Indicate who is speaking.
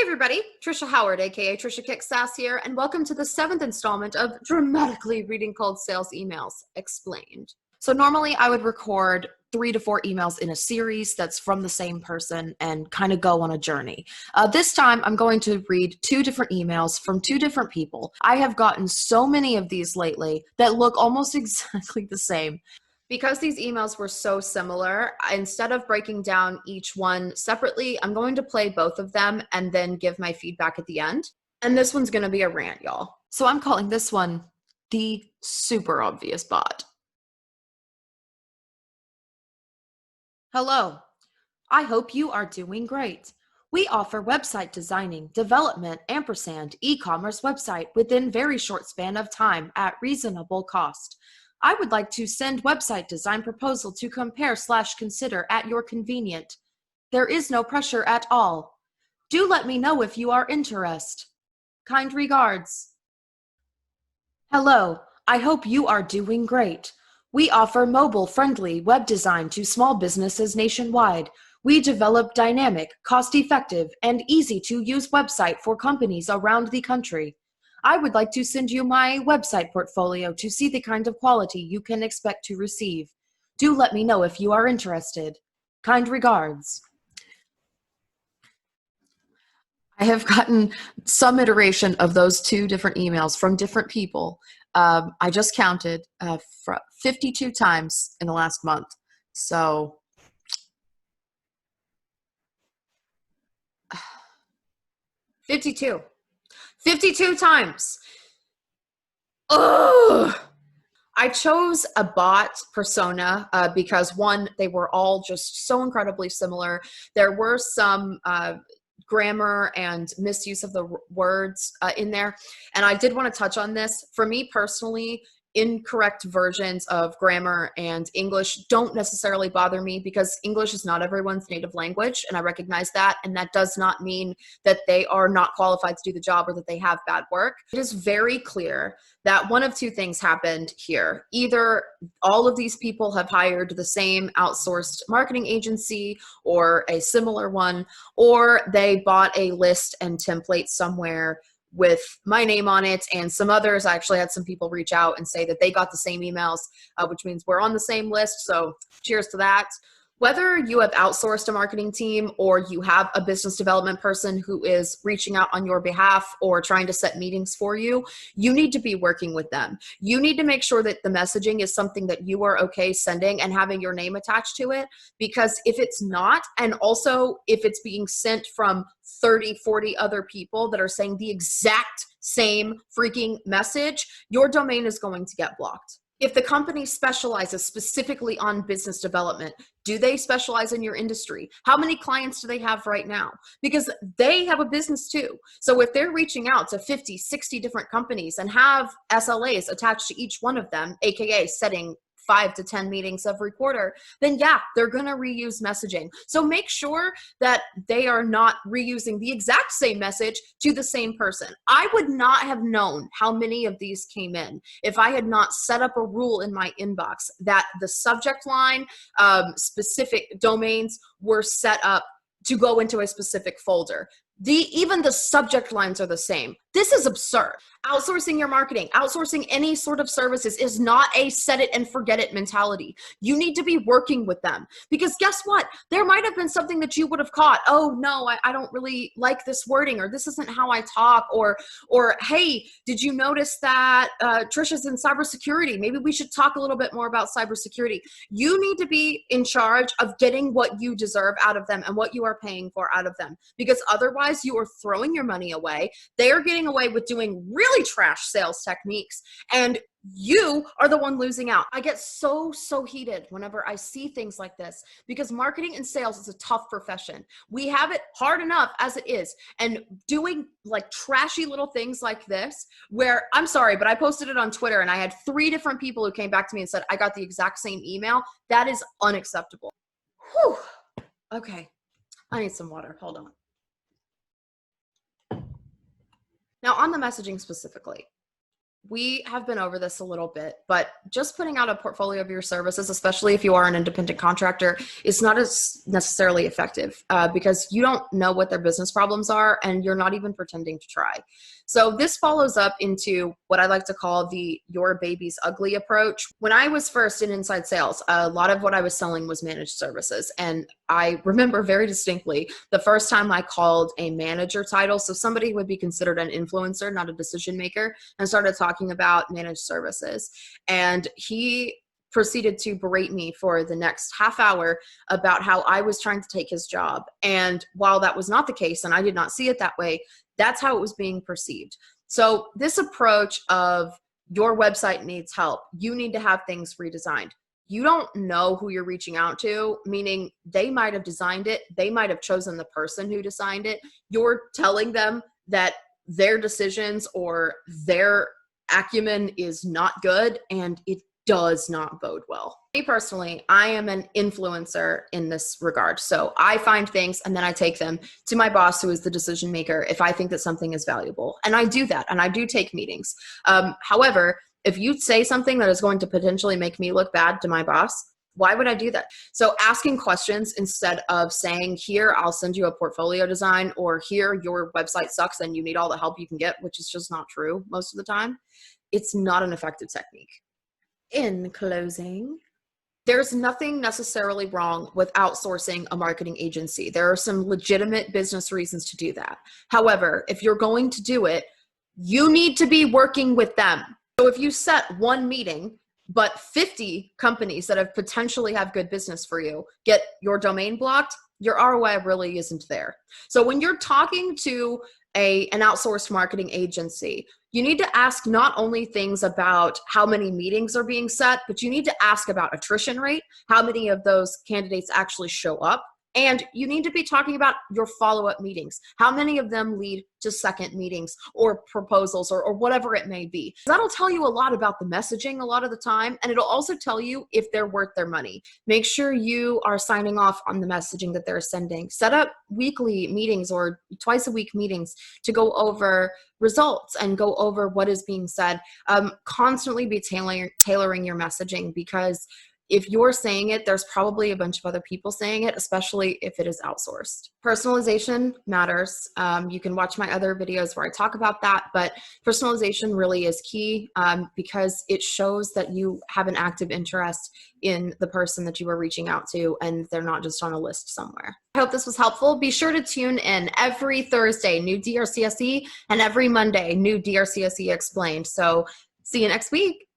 Speaker 1: Hey everybody, Trisha Howard, aka Trisha Kicks Ass here, and welcome to the 7th installment of dramatically reading cold sales emails explained. So normally I would record 3 to 4 emails in a series that's from the same person and kind of go on a journey. This time I'm going to read 2 different emails from 2 different people. I have gotten so many of these lately that look almost exactly the same. Because these emails were so similar, instead of breaking down each one separately, I'm going to play both of them and then give my feedback at the end. And this one's going to be a rant, y'all. So I'm calling this one the super obvious bot. Hello. I hope you are doing great. We offer website designing, development, ampersand, e-commerce website within very short span of time at reasonable cost. I would like to send website design proposal to compare/consider at your convenient. There is no pressure at all. Do let me know if you are interested. Kind regards. Hello, I hope you are doing great. We offer mobile-friendly web design to small businesses nationwide. We develop dynamic, cost-effective, and easy-to-use website for companies around the country. I would like to send you my website portfolio to see the kind of quality you can expect to receive. Do let me know if you are interested. Kind regards. I have gotten some iteration of those 2 different emails from different people. I just counted 52 times in the last month. So 52. 52 times. Ugh. I chose a bot persona because one, they were all just so incredibly similar. There were some grammar and misuse of the words in there. And I did want to touch on this. For me personally, incorrect versions of grammar and English don't necessarily bother me because English is not everyone's native language, and I recognize that, and that does not mean that they are not qualified to do the job or that they have bad work. It is very clear that one of 2 things happened here. Either all of these people have hired the same outsourced marketing agency or a similar one, or they bought a list and template somewhere with my name on it and some others. I actually had some people reach out and say that they got the same emails, which means we're on the same list. So cheers to that. Whether you have outsourced a marketing team or you have a business development person who is reaching out on your behalf or trying to set meetings for you, you need to be working with them. You need to make sure that the messaging is something that you are okay sending and having your name attached to it, because if it's not, and also if it's being sent from 30, 40 other people that are saying the exact same freaking message, your domain is going to get blocked. If the company specializes specifically on business development, do they specialize in your industry? How many clients do they have right now? Because they have a business too. So if they're reaching out to 50, 60 different companies and have SLAs attached to each one of them, AKA setting 5 to 10 meetings every quarter, then yeah, they're going to reuse messaging. So make sure that they are not reusing the exact same message to the same person. I would not have known how many of these came in if I had not set up a rule in my inbox that the subject line, specific domains were set up to go into a specific folder. Even the subject lines are the same. This is absurd. Outsourcing your marketing, outsourcing any sort of services is not a set it and forget it mentality. You need to be working with them, because guess what? There might have been something that you would have caught. Oh no, I don't really like this wording, or this isn't how I talk, or hey, did you notice that Trisha's in cybersecurity? Maybe we should talk a little bit more about cybersecurity. You need to be in charge of getting what you deserve out of them and what you are paying for out of them, because otherwise you are throwing your money away. They are getting away with doing really trash sales techniques, and you are the one losing out. I get so heated whenever I see things like this, because marketing and sales is a tough profession. We have it hard enough as it is, and doing like trashy little things like this, where, I'm sorry, but I posted it on Twitter and I had 3 different people who came back to me and said, I got the exact same email. That is unacceptable. Whew. Okay, I need some water. Hold on. Now, on the messaging specifically, we have been over this a little bit, but just putting out a portfolio of your services, especially if you are an independent contractor, is not as necessarily effective because you don't know what their business problems are and you're not even pretending to try. So this follows up into what I like to call the your baby's ugly approach. When I was first in inside sales, a lot of what I was selling was managed services. And I remember very distinctly the first time I called a manager title, so somebody who would be considered an influencer, not a decision maker, and started talking about managed services. And he proceeded to berate me for the next half hour about how I was trying to take his job. And while that was not the case, and I did not see it that way, that's how it was being perceived. So this approach of your website needs help, you need to have things redesigned. You don't know who you're reaching out to, meaning they might have designed it. They might have chosen the person who designed it. You're telling them that their decisions or their acumen is not good, and it does not bode well. Me personally, I am an influencer in this regard. So I find things and then I take them to my boss, who is the decision maker, if I think that something is valuable. And I do that, and I do take meetings. However, if you say something that is going to potentially make me look bad to my boss, why would I do that? So asking questions instead of saying, here, I'll send you a portfolio design, or here, your website sucks and you need all the help you can get, which is just not true most of the time. It's not an effective technique. In closing, there's nothing necessarily wrong with outsourcing a marketing agency. There are some legitimate business reasons to do that. However, if you're going to do it, you need to be working with them. So if you set one meeting, but 50 companies that have potentially have good business for you get your domain blocked, your ROI really isn't there. So when you're talking to an outsourced marketing agency, you need to ask not only things about how many meetings are being set, but you need to ask about attrition rate, how many of those candidates actually show up. And you need to be talking about your follow-up meetings. How many of them lead to second meetings or proposals or whatever it may be? That'll tell you a lot about the messaging a lot of the time, and it'll also tell you if they're worth their money. Make sure you are signing off on the messaging that they're sending. Set up weekly meetings or twice a week meetings to go over results and go over what is being said. Constantly be tailoring your messaging, because if you're saying it, there's probably a bunch of other people saying it, especially if it is outsourced. Personalization matters. You can watch my other videos where I talk about that, but personalization really is key because it shows that you have an active interest in the person that you are reaching out to, and they're not just on a list somewhere. I hope this was helpful. Be sure to tune in every Thursday, new DRCSE, and every Monday, new DRCSE Explained. So see you next week.